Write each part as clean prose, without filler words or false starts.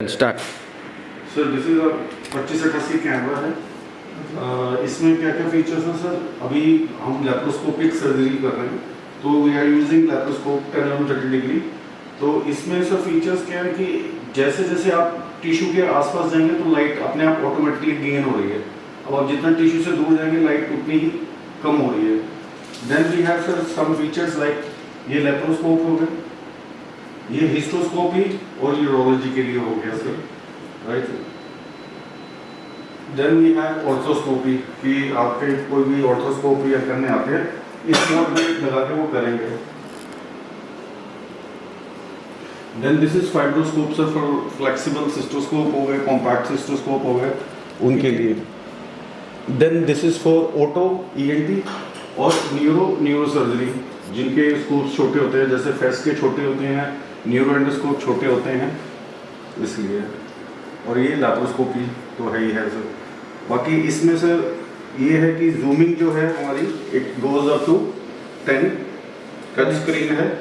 Start. Sir this is 2580 camera है। इसमें क्या क्या फीचर्स हैं सर? अभी हम लैप्रोस्कोपिक सर्जरी कर रहे हैं तो वी आर यूजिंग लैप्रोस्कोप 10-30 डिग्री। तो इसमें सर फीचर्स क्या है कि जैसे जैसे आप टिश्यू के आसपास जाएंगे तो लाइट अपने आप ऑटोमेटिकली गेन हो रही है। अब आप जितना टिश्यू से दूर जाएंगे लाइट उतनी ही कम हो रही है। Then we have sir some features like ये लैप्रोस्कोप हो गया, ये हिस्टोस्कोपी और यूरोलॉजी के लिए हो गया sir, right. Then we have arthroscopy कि आपके कोई भी ऑर्थोस्कोपी या करने आते हैं इस मोड में लगा के वो करेंगे। Then this is fibroscope sir for flexible cystoscope हो गए, कॉम्पैक्ट सिस्टोस्कोप हो गए उनके लिए। Then this is for auto ENT और न्यूरो सर्जरी जिनके स्कोप छोटे होते हैं, जैसे फेस के छोटे होते हैं, न्यूरो एंडोस्कोप छोटे होते हैं इसलिए। और ये लैप्रोस्कोपी तो है ही है सर। बाकी इसमें सर ये है कि जूमिंग जो है हमारी it goes up to 10, touch screen है।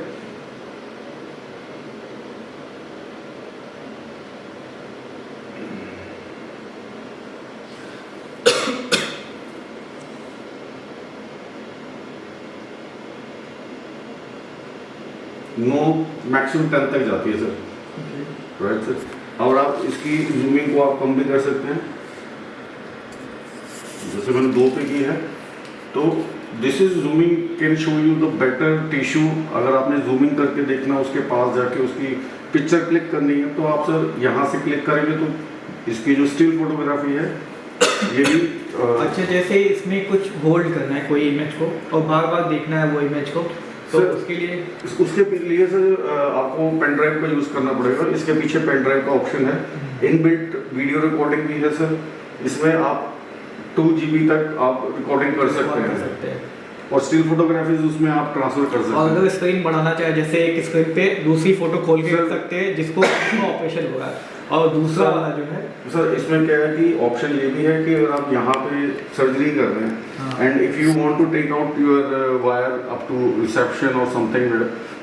नो मैक्सिमम 10 तक जाती है सर, राइट सर। और आप इसकी जूमिंग को आप कम भी कर सकते हैं, जैसे मैंने 2 पे की है। तो this is zooming can show you the better tissue. अगर आपने जूमिंग करके देखना, उसके पास जाके उसकी पिक्चर क्लिक करनी है तो आप सर यहाँ से क्लिक करेंगे तो इसकी जो स्टिल फोटोग्राफी है ये भी अच्छा, जैसे इसमें कुछ होल्ड करना है कोई इमेज को और बार बार देखना है वो इमेज को, तो उसके लिए सर आपको पेन ड्राइव का यूज़ करना पड़ेगा। इसके पीछे पेन ड्राइव का ऑप्शन है। इनबिल्ट वीडियो रिकॉर्डिंग भी है सर। इसमें आप 2 GB तक आप रिकॉर्डिंग कर सकते हैं और स्टिल फोटोग्राफीज उसमें आप ट्रांसफर कर सकते हैं। और अगर स्क्रीन बढ़ाना चाहे, जैसे एक स्क्रीन पे दूसरी फोटो खोल के रख सकते हैं जिसको ऑपरेशन होगा, और दूसरा वाला जो है सर इसमें क्या है कि ऑप्शन ये भी है कि अगर आप यहाँ पे सर्जरी कर रहे हैं and if you want to take out your wire up to reception और समथिंग,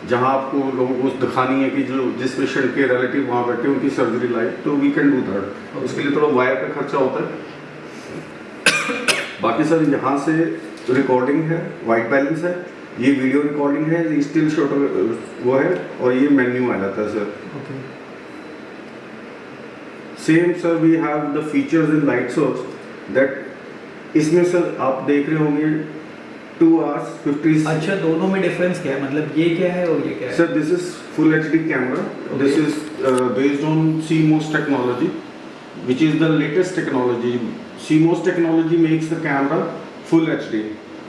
जहाँ आपको लोगों को दिखानी है कि जो जिस पेशेंट के रिलेटिव वहाँ बैठे उनकी सर्जरी लाइक, तो वी कैन डू दैट। इसके लिए थोड़ा वायर का खर्चा होता है। बाकी सर यहाँ से रिकॉर्डिंग है, वाइट बैलेंस है, ये वीडियो रिकॉर्डिंग है, ये स्टिल शॉट वो है, और ये मेन्यू आ जाता है sir. Same sir we have the features in light source that इसमें सर आप देख रहे होंगे 2 hours 50। अच्छा, दोनों में डिफरेंस क्या है? मतलब ये क्या है और ये क्या है? Sir this is full HD camera. This is based on CMOS technology which is the latest technology. CMOS technology makes the camera full HD.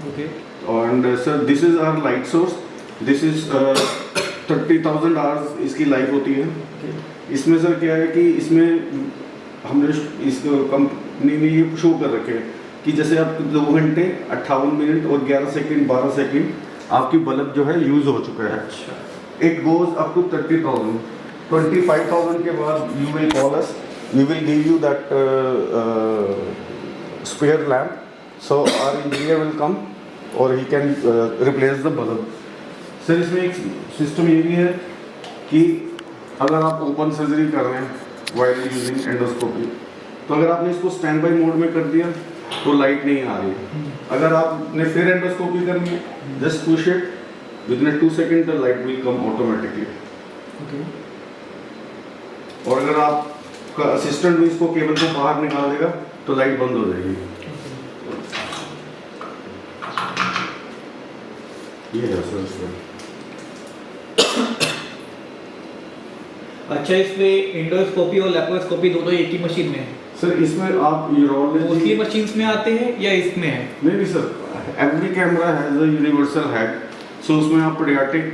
Okay. And sir this is our light source. This is 30,000 hours इसकी life होती है। Okay. इसमें sir क्या है कि इसमें हमने इस कंपनी ने ये शो कर रखे हैं कि जैसे आप 2 घंटे 58 मिनट और 11 सेकंड 12 सेकंड आपकी बल्ब जो है यूज हो चुका है। अच्छा। It goes up to 30,000। 25,000 के बाद you will call us, we will give you that spare lamp, so our engineer will come और he can replace the bulb. Sir इसमें एक सिस्टम ये भी है कि अगर आप ओपन सर्जरी कर रहे हैं वाइल यूजिंग एंडोस्कोपी, तो अगर आपने इसको स्टैंड बाई मोड में कर दिया तो लाइट नहीं आ रही। अगर आपने फिर एंडोस्कोपी करनी है, just push it, within 2 second the light will come automatically. और अगर आपका असिस्टेंट भी इसको केबल को बाहर निकाल देगा तो लाइट बंद हो जाएगी। ये है सर इसमें। अच्छा, इसमें एंडोस्कोपी और लैप्रोस्कोपी दोनों एक ही मशीन में है? सर इसमें आप यूरोलॉजी दूसरी मशीन्स में आते हैं या इसमें है? नहीं sir, every camera has a universal head. So उसमें आप पीडियाट्रिक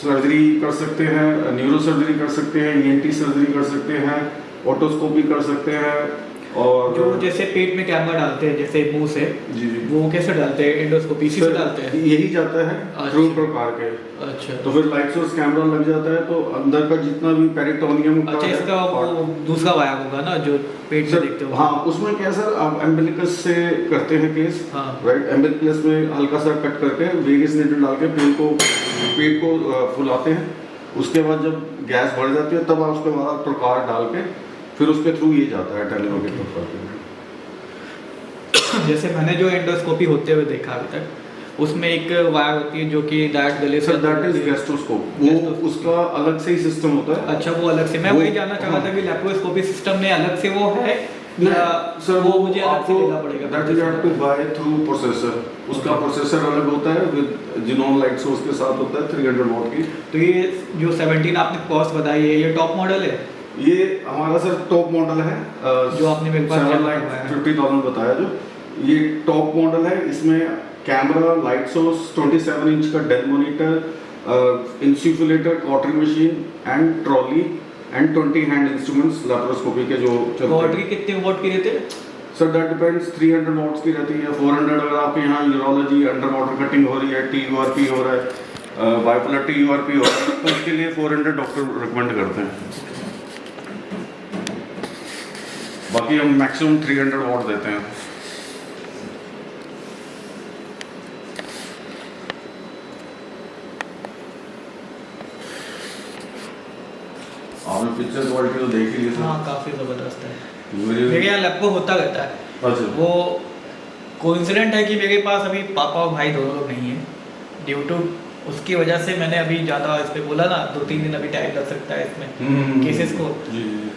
सर्जरी कर सकते हैं, न्यूरो सर्जरी कर सकते हैं, ENT सर्जरी कर सकते हैं, ऑटोस्कोपी कर सकते हैं। और जो जैसे पेट में कैमरा डालते हैं जैसे मुंह से, जी वो कैसे डालते हैं? एंडोस्कोपी से डालते हैं? यही जाता है थ्रू प्रकार के। अच्छा, तो फिर लाइट सोर्स कैमरा लग जाता है तो अंदर का जितना भी पेरिटोनियम का अच्छा, इसका वो दूसरा वायर होगा ना जो पेट में देखते हो? हाँ, उसमें क्या सर आप एम्बिलिकस से करते हैं केस, हाँ, राइट। एम्बिलिकस में हल्का सा कट करके वेरियस नीडल डाल के पेट को फुलाते हैं। उसके बाद जब गैस बढ़ जाती है तब आप उसके बाद प्रकाश डाल के फिर उसके थ्रू ये जाता है टेलिनो के प्रकार के। जैसे मैंने जो एंडोस्कोपी होते हुए देखा अभी तक, उसमें एक वायर होती है जो कि डायरेक्ट गले से, सर दैट इज गैस्ट्रोस्कोप, वो उसका अलग से ही सिस्टम होता है। अच्छा, वो अलग से, मैं वही जानना चाह रहा था कि लैप्रोस्कोपी सिस्टम में अलग से वो है या सर वो मुझे अलग से लेना पड़ेगा? That is have to buy through processor, उसका प्रोसेसर अलग होता है विद जिनोन लाइट सोर्स के साथ होता है 300 वॉट की। तो ये जो 17 आपने कॉस्ट बताई है, ये टॉप मॉडल है? ये हमारा सर टॉप मॉडल है, जो आपने मेरे पास 7,50,000 बताया, जो ये टॉप मॉडल है। इसमें कैमरा, लाइट सोर्स, 27 इंच का Dell monitor, insufflator, cautery machine and trolley and 20 hand instruments laparoscopy के जो चलते हैं। कॉटरी कितने वॉट की रहते हैं? सर दैट डिपेंड्स, 300 वॉट्स की रहती है, 400 अगर आपके यहाँ यूरोलॉजी, अंडर वाटर कटिंग हो रही है, TURP हो रहा है, बाइपोलर TURP हो रहा है, तो उसके लिए 400 डॉक्टर रिकमेंड करते हैं। बाकी हम मैक्सिमम 300 वॉट देते हैं। आपने पिक्चर क्वालिटी तो देख ही ली सर। हाँ, काफ़ी ज़बरदस्त है। मेरे यहाँ लैपटॉप होता रहता है। अच्छा, वो कोइंसिडेंट है कि मेरे पास अभी पापा और भाई दोनों लोग नहीं हैं, ड्यू टू उसकी वजह से मैंने अभी ज़्यादा इस पर बोला ना, 2-3 दिन अभी टाइम लग सकता है इसमें केसेस को। जी जी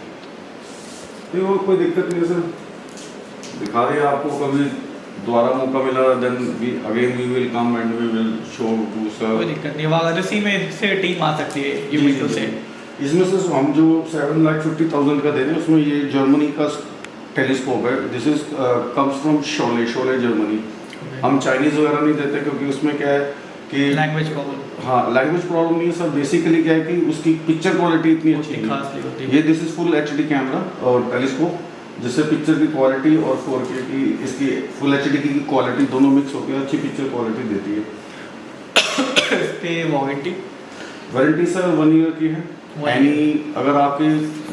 नहीं, वो कोई दिक्कत नहीं है सर, दिखा दिया आपको, कभी दोबारा मौका मिला then we will come and we will show to sir. कोई दिक्कत नहीं, वाराणसी में से टीम आ सकती है यूमिटो से। इसमें से हम जो 7,50,000 का दे रहे हैं उसमें ये जर्मनी का टेलीस्कोप है। This is comes from Sholay Germany. हम चाइनीज़ वगैरह नहीं देते क्योंकि उसमें क्या है कि लैंग्वेज प्रॉब्लम। हाँ, लैंग्वेज प्रॉब्लम नहीं है सर, बेसिकली क्या है कि उसकी पिक्चर क्वालिटी इतनी अच्छी नहीं खास नहीं होती। है। ये this is full HD camera और टेलीस्कोप, जिससे पिक्चर की क्वालिटी और 4K की, इसकी फुल HD की क्वालिटी दोनों मिक्स होकर अच्छी पिक्चर क्वालिटी देती है। इस पे वारंटी वारंटी सर 1 ईयर की है। एनी अगर आपके